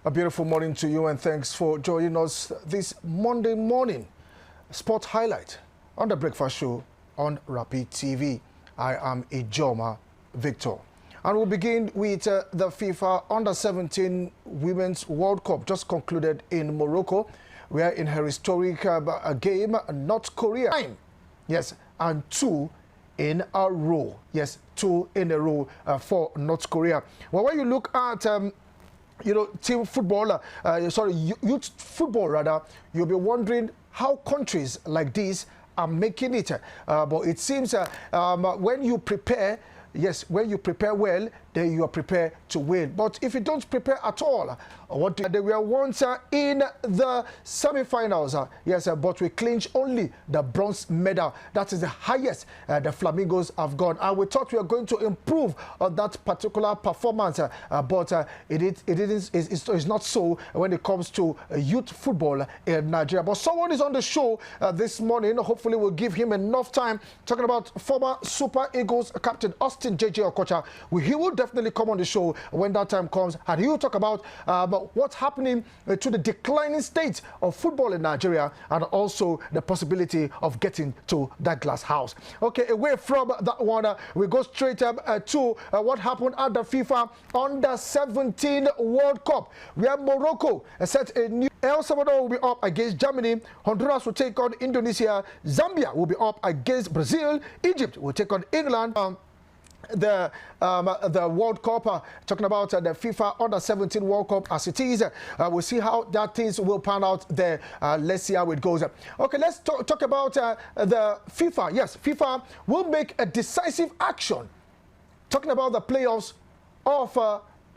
A beautiful morning to you, and thanks for joining us this Monday morning. Sport highlight on the Breakfast Show on Rapid TV. I am Ijoma Victor. And we'll begin with the FIFA Under-17 Women's World Cup just concluded in Morocco, where in her historic game, North Korea, yes, and 2 in a row. Yes, 2 in a row for North Korea. Well, when you look at team football, youth football rather, you'll be wondering how countries like this are making it. But it seems when you prepare, yes, when you prepare well, then you are prepared to win. But if you don't prepare at all, they were once in the semi-finals, yes, but we clinched only the bronze medal. That is the highest the Flamingos have gone. And we thought we were going to improve on that particular performance, but it's not so when it comes to youth football in Nigeria. But someone is on the show this morning. Hopefully we'll give him enough time, talking about former Super Eagles captain Austin JJ Okocha. He will definitely come on the show when that time comes, and he will talk about what's happening to the declining state of football in Nigeria, and also the possibility of getting to that glass house. Okay, away from that one, we go straight to what happened at the FIFA Under-17 World Cup, where Morocco set a new. El Salvador will be up against Germany. Honduras will take on Indonesia. Zambia will be up against Brazil. Egypt will take on England. The World Cup, talking about the FIFA Under-17 World Cup as it is. We'll see how that things will pan out there. Let's see how it goes. Okay, let's talk about the FIFA. Yes, FIFA will make a decisive action. Talking about the playoffs of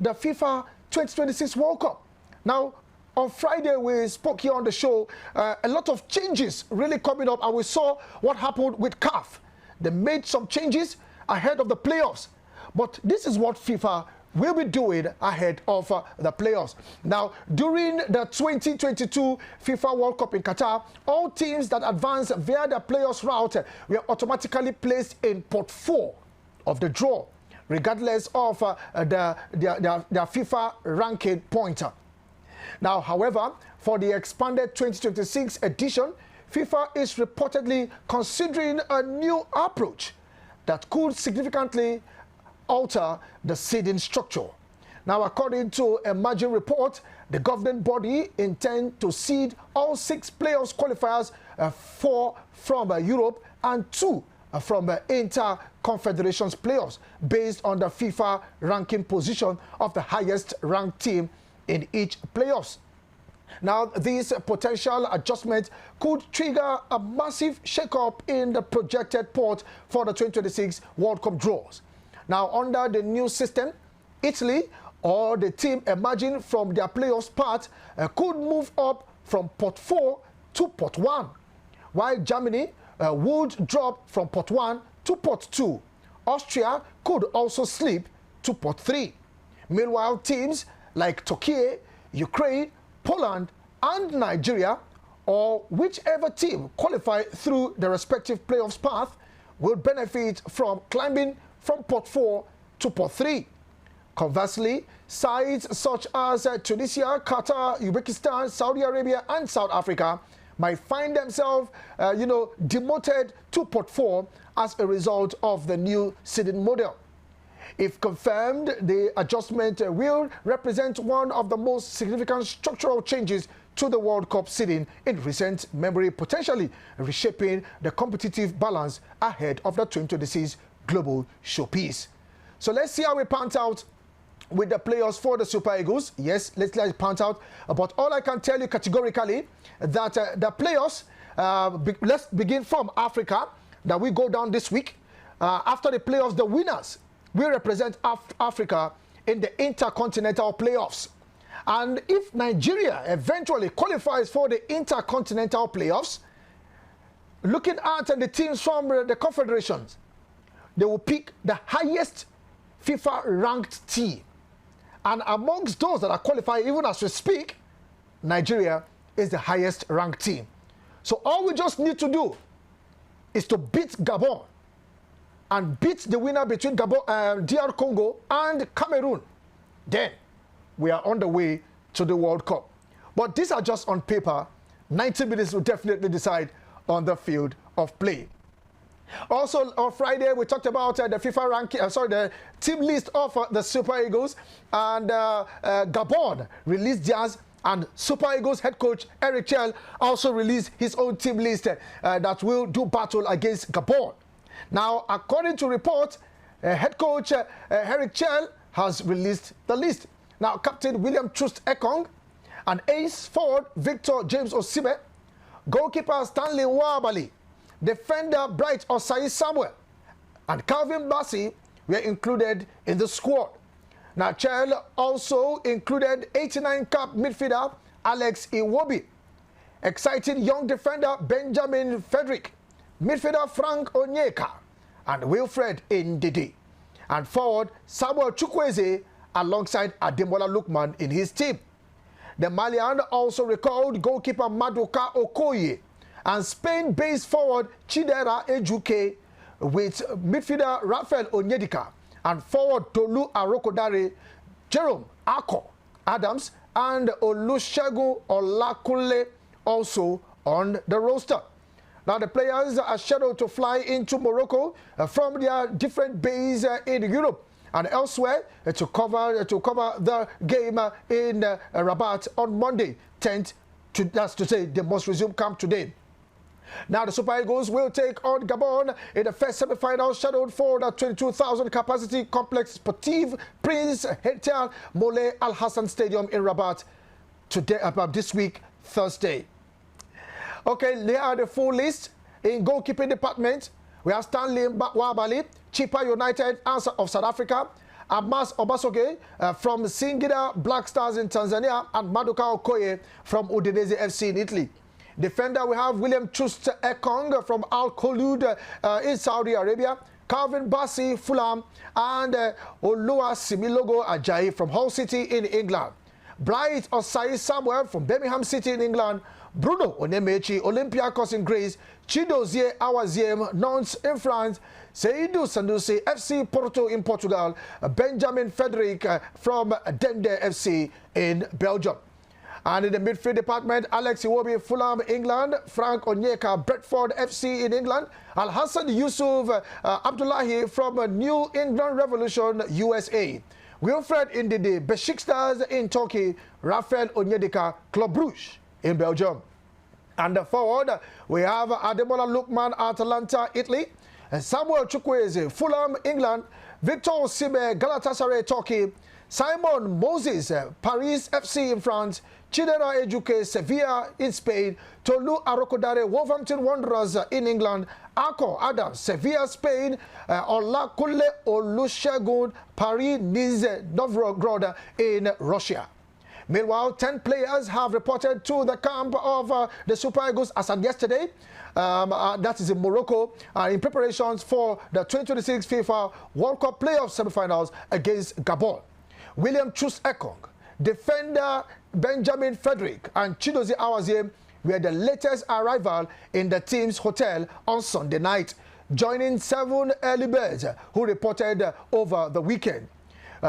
the FIFA 2026 World Cup. Now, on Friday, we spoke here on the show, a lot of changes really coming up, and we saw what happened with CAF. They made some changes ahead of the playoffs. But this is what FIFA will be doing ahead of the playoffs. Now, during the 2022 FIFA World Cup in Qatar, all teams that advance via the playoffs route were automatically placed in pot 4 of the draw, regardless of their FIFA ranking pointer. Now, however, for the expanded 2026 edition, FIFA is reportedly considering a new approach that could significantly alter the seeding structure. Now, according to a margin report, the governing body intends to seed all 6 playoffs qualifiers, 4 from Europe and 2 from inter-confederations playoffs, based on the FIFA ranking position of the highest ranked team in each playoffs. Now, this potential adjustment could trigger a massive shake-up in the projected pot for the 2026 World Cup draws. Now, under the new system, Italy, or the team emerging from their playoffs part, could move up from pot 4 to pot 1, while Germany would drop from pot 1 to pot 2. Austria could also slip to pot 3. Meanwhile, teams like Turkey, Ukraine, Poland, and Nigeria, or whichever team qualify through the respective playoffs path, will benefit from climbing from pot 4 to pot 3. Conversely, sides such as Tunisia, Qatar, Uzbekistan, Saudi Arabia, and South Africa might find themselves, demoted to pot 4 as a result of the new seeding model. If confirmed, the adjustment will represent one of the most significant structural changes to the World Cup seeding in recent memory, potentially reshaping the competitive balance ahead of the 2026 global showpiece. So let's see how it pans out with the playoffs for the Super Eagles. Yes, let's let it pan out. But all I can tell you categorically that the playoffs, let's begin from Africa, that we go down this week. After the playoffs, the winners will represent Africa in the intercontinental playoffs. And if Nigeria eventually qualifies for the intercontinental playoffs, looking at the teams from the confederations, they will pick the highest FIFA ranked team. And amongst those that are qualified, even as we speak, Nigeria is the highest ranked team. So all we just need to do is to beat Gabon and beat the winner between Gabon, DR Congo and Cameroon. Then we are on the way to the World Cup. But these are just on paper. 90 minutes will definitely decide on the field of play. Also on Friday, we talked about the FIFA ranking, the team list of the Super Eagles, and Gabon released theirs, and Super Eagles head coach Eric Chell also released his own team list that will do battle against Gabon. Now, according to reports, head coach Eric Chell has released the list. Now, Captain William Troost Ekong, and ace forward Victor James Osimhen, goalkeeper Stanley Nwabali, defender Bright Osai Samuel, and Calvin Bassey were included in the squad. Now, Chell also included 89-cap midfielder Alex Iwobi, exciting young defender Benjamin Frederick, midfielder Frank Onyeka, and Wilfred Ndidi, and forward Samuel Chukwueze alongside Ademola Lookman in his team. The Malian also recalled goalkeeper Maduka Okoye and Spain-based forward Chidera Ejuke, with midfielder Rafael Onyedika and forward Tolu Arokodare, Jerome Ako Adams, and Olusegun Olakunle also on the roster. Now, the players are scheduled to fly into Morocco from their different bases in Europe and elsewhere to cover the game in Rabat on Monday, 10th. That's to say, they must resume camp today. Now, the Super Eagles will take on Gabon in the first semi-final scheduled for the 22,000 capacity complex Sportif Prince Heital Moulay Al Hassan Stadium in Rabat today, this week, Thursday. Okay, here are the full list. In goalkeeping department, we have Stanley Nwabali, Chippa United of South Africa, Amas Obasoge from Singida Black Stars in Tanzania, and Maduka Okoye from Udinese FC in Italy. Defender, we have William Troost Ekong from Al Kholoud in Saudi Arabia, Calvin Bassey, Fulham, and Olua Similogo Ajayi from Hull City in England. Bright Osai Samuel from Birmingham City in England, Bruno Onemechi, Olympiacos in Greece, Chidozie Awaziem, Nantes in France, Seydou Sanusi, FC Porto in Portugal, Benjamin Frederick from Dende FC in Belgium. And in the midfield department, Alex Iwobi, Fulham, England, Frank Onyeka, Brentford FC in England, Al Hassan Yusuf Abdullahi from New England Revolution, USA, Wilfred Ndidi, Besiktas in Turkey, Rafael Onyedika, Club Brugge in Belgium. And the forward, we have Ademola Lookman, Atalanta, Italy, Samuel Chukwueze, Fulham, England, Victor Osimhen, Galatasaray, Turkey, Simon Moses, Paris FC in France, Chidera Ejuke, Sevilla in Spain, Tolu Arokodare, Wolverhampton Wanderers in England, Ako Adams, Sevilla, Spain, Olakunle Olusegun, Paris Nice Novgorod in Russia. Meanwhile, 10 players have reported to the camp of the Super Eagles as of yesterday. That is in Morocco, in preparations for the 2026 FIFA World Cup playoff semifinals against Gabon. William Troost Ekong, defender Benjamin Frederick, and Chidozie Awaziem were the latest arrival in the team's hotel on Sunday night, joining 7 early birds who reported over the weekend.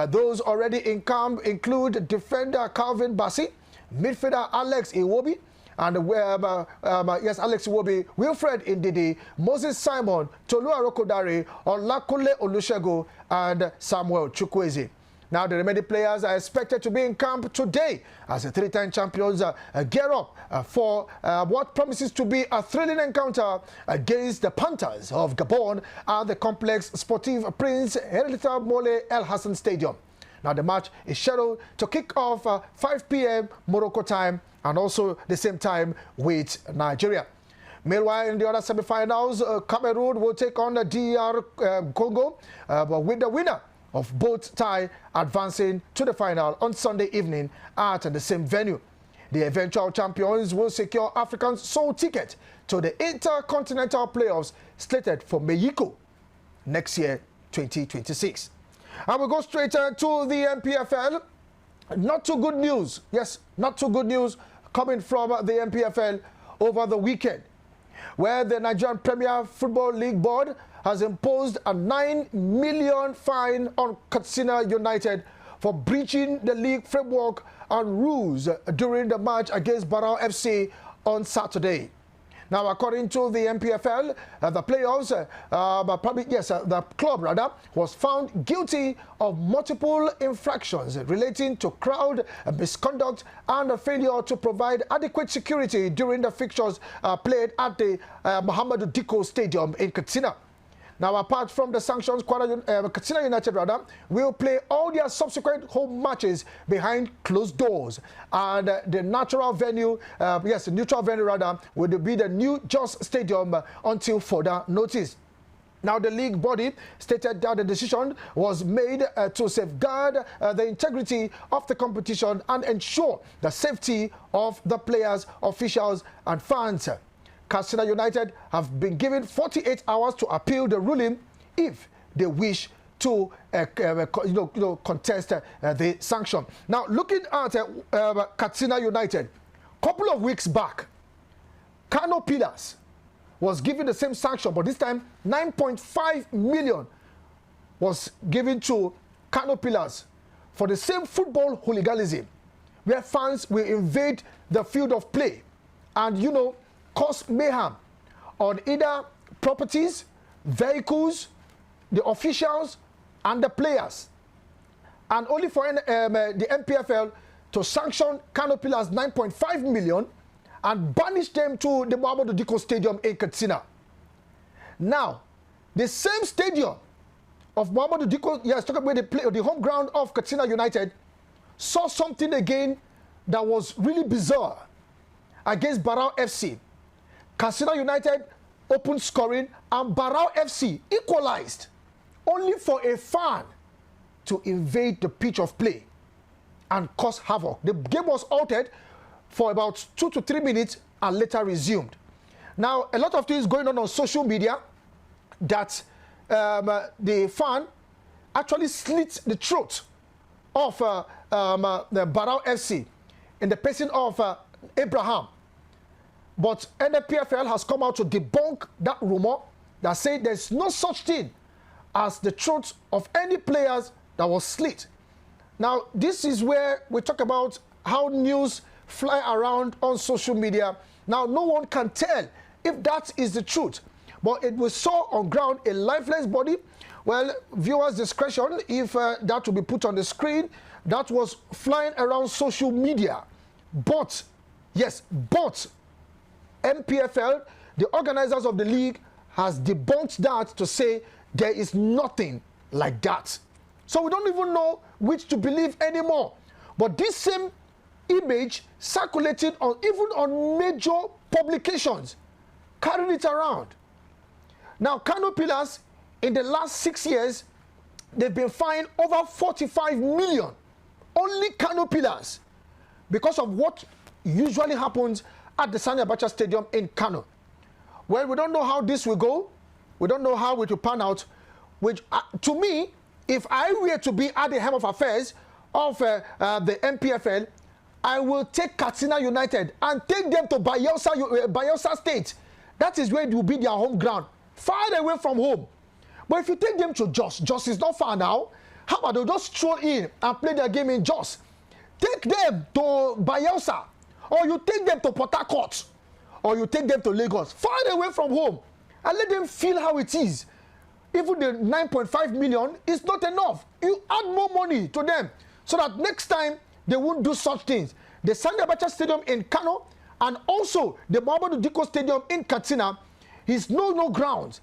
Those already in camp include defender Calvin Bassey, midfielder Alex Iwobi, and Alex Iwobi, Wilfred Ndidi, Moses Simon, Tolu Arokodare, Olakunle Olusegun, and Samuel Chukwueze. Now, the remaining players are expected to be in camp today as the 3-time champions gear up for what promises to be a thrilling encounter against the Panthers of Gabon at the complex Sportif Prince Heital Moulay Al Hassan Stadium. Now, the match is scheduled to kick off 5 p.m. Morocco time and also the same time with Nigeria. Meanwhile, in the other semi-finals, Cameroon will take on the DR Congo with the winner of both tie advancing to the final on Sunday evening at the same venue. The eventual champions will secure Africa's sole ticket to the Intercontinental Playoffs slated for Mexico next year, 2026. And we'll go straight to the MPFL. Not too good news. Yes, not too good news coming from the MPFL over the weekend, where the Nigerian Premier Football League Board has imposed a 9 million fine on Katsina United for breaching the league framework and rules during the match against Barao FC on Saturday. Now, according to the NPFL, the players, the club rather, was found guilty of multiple infractions relating to crowd misconduct and a failure to provide adequate security during the fixtures played at the Muhammadu Dikko Stadium in Katsina. Now, apart from the sanctions, Katsina United will play all their subsequent home matches behind closed doors, and the neutral venue will be the new Jos Stadium until further notice. Now, the league body stated that the decision was made to safeguard the integrity of the competition and ensure the safety of the players, officials, and fans. Katsina United have been given 48 hours to appeal the ruling if they wish to contest the sanction. Now, looking at Katsina United, a couple of weeks back, Kano Pillars was given the same sanction, but this time 9.5 million was given to Kano Pillars for the same football hooliganism, where fans will invade the field of play and, cause mayhem on either properties, vehicles, the officials, and the players. And only for the NPFL to sanction Kano Pillars 9.5 million and banish them to the Muhammadu Dikko Stadium in Katsina. Now, the same stadium of Muhammadu Dikko, talking about the home ground of Katsina United, saw something again that was really bizarre against Barao FC. Katsina United opened scoring and Barao FC equalized, only for a fan to invade the pitch of play and cause havoc. The game was altered for about 2 to 3 minutes and later resumed. Now, a lot of things going on social media that the fan actually slit the throat of the Barao FC in the person of Abraham. But NPFL has come out to debunk that rumor that said there's no such thing as the throat of any players that was slit. Now, this is where we talk about how news fly around on social media. Now, no one can tell if that is the truth. But it was saw on ground a lifeless body. Well, viewers' discretion, if that will be put on the screen, that was flying around social media. But, yes, NPFL, the organizers of the league, has debunked that to say there is nothing like that. So we don't even know which to believe anymore. But this same image circulated even on major publications, carried it around. Now, Kano Pillars, in the last 6 years, they've been fined over 45 million. Only Kano Pillars, because of what usually happens at the Sani Abacha Stadium in Kano. Well, we don't know how this will go. We don't know how it will pan out. Which, to me, if I were to be at the helm of affairs of the NPFL, I will take Katsina United and take them to Bayelsa State. That is where it will be their home ground, far away from home. But if you take them to Jos is not far now. How about they just stroll in and play their game in Jos? Take them to Bayelsa. Or you take them to Port Harcourt, or you take them to Lagos, far away from home, and let them feel how it is. Even the 9.5 million is not enough. You add more money to them so that next time they won't do such things. The Sani Abacha Stadium in Kano and also the Muhammadu Dikko Stadium in Katsina is no grounds,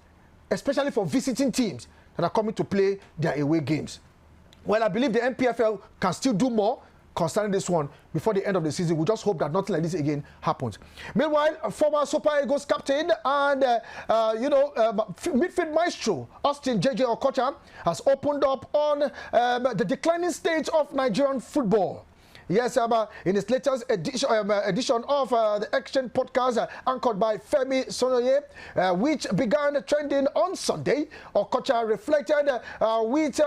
especially for visiting teams that are coming to play their away games. Well, I believe the NPFL can still do more concerning this one before the end of the season. We just hope that nothing like this again happens. Meanwhile, former Super Eagles captain and midfield maestro Austin JJ Okocha has opened up on the declining state of Nigerian football. Yes, in his latest edition of the Exchange podcast anchored by Femi Sonoye, which began trending on Sunday, Okocha reflected with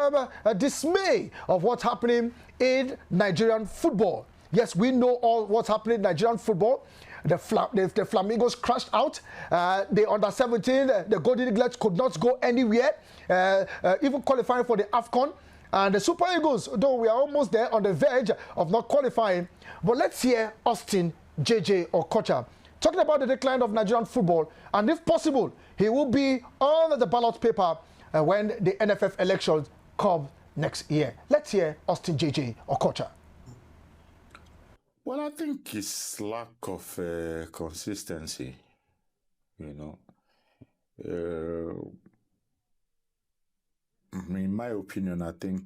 dismay of what's happening in Nigerian football. Yes, we know all what's happening in Nigerian football. The Flamingos crashed out. The under-17, the Golden Eaglets could not go anywhere, even qualifying for the AFCON. And the Super Eagles, though we are almost there on the verge of not qualifying, but let's hear Austin JJ Okocha talking about the decline of Nigerian football, and if possible, he will be on the ballot paper when the NFF elections come next year. Let's hear Austin JJ Okocha. Well, I think it's lack of consistency, you know. In my opinion, I think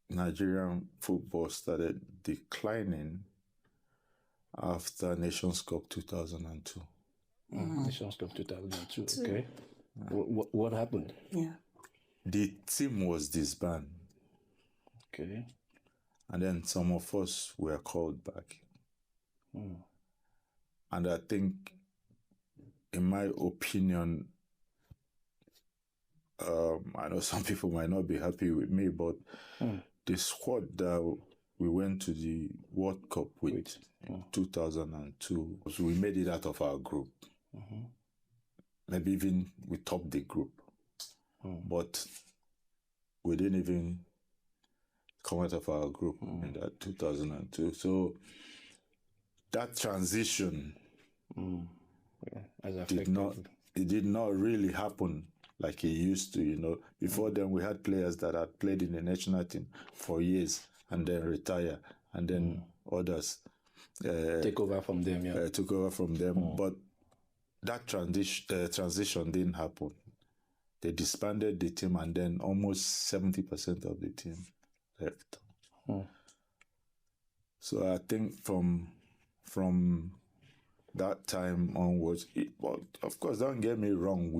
Nigerian football started declining after Nations Cup 2002. Nations Cup 2002, okay. What happened? Yeah. The team was disbanded. Okay. And then some of us were called back. And I think, in my opinion, I know some people might not be happy with me, but the squad that we went to the World Cup with in 2002, so we made it out of our group. Maybe even we topped the group. But we didn't even come out of our group in that 2002. So that transition did not really happen like it used to, you know. Before then, we had players that had played in the national team for years and then retire, and then others take over from them, yeah. Took over from them. But that transition didn't happen. They disbanded the team, and then almost 70% of the team left. So I think from that time onwards, but of course, don't get me wrong,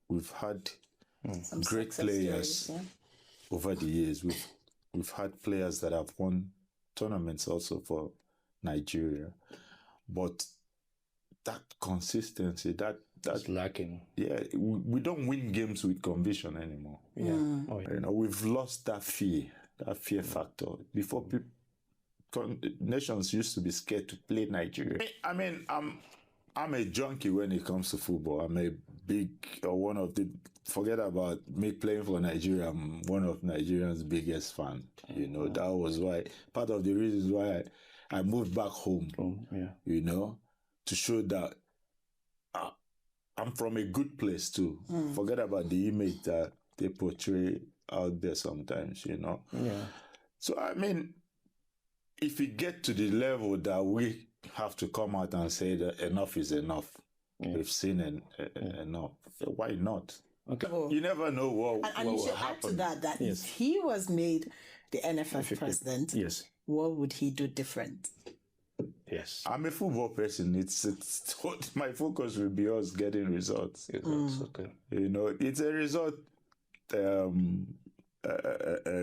we've had great players over the years. We've had players that have won tournaments also for Nigeria, but that consistency, that's lacking. Yeah, we don't win games with conviction anymore. Yeah. You know, we've lost that fear factor. Before, nations used to be scared to play Nigeria. I mean, I'm a junkie when it comes to football. I'm a big, one of the, forget about me playing for Nigeria, I'm one of Nigerians' biggest fan. You know, that was why, part of the reasons why I moved back home, you know, to show that I'm from a good place too. Forget about the image that they portray out there sometimes, you know. Yeah. So, I mean, if we get to the level that we have to come out and say that enough is enough, we've seen enough, why not? Okay. You never know what And you will should happen. add to that if he was made the NFF president, Yes. what would he do different? Yes. I'm a football person. It's my focus will be us getting results. Okay. You know, it's a result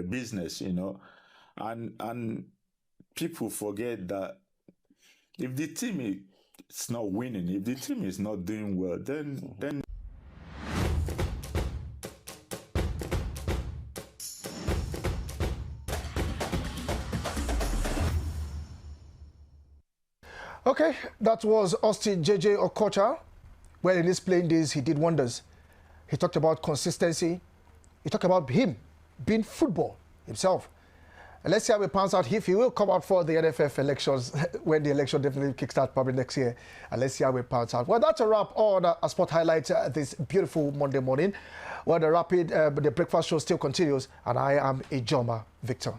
business, you know, and people forget that if the team is not winning, if the team is not doing well, then Okay, that was Austin JJ Okocha. Well, in his playing days, he did wonders. He talked about consistency. He talked about him being football himself. And let's see how it pans out. If he will come out for the NFF elections, when the election definitely kickstart probably next year. And let's see how it pans out. Well, that's a wrap on a sport highlight this beautiful Monday morning. Well, the breakfast show still continues. And I am Ijoma Victor.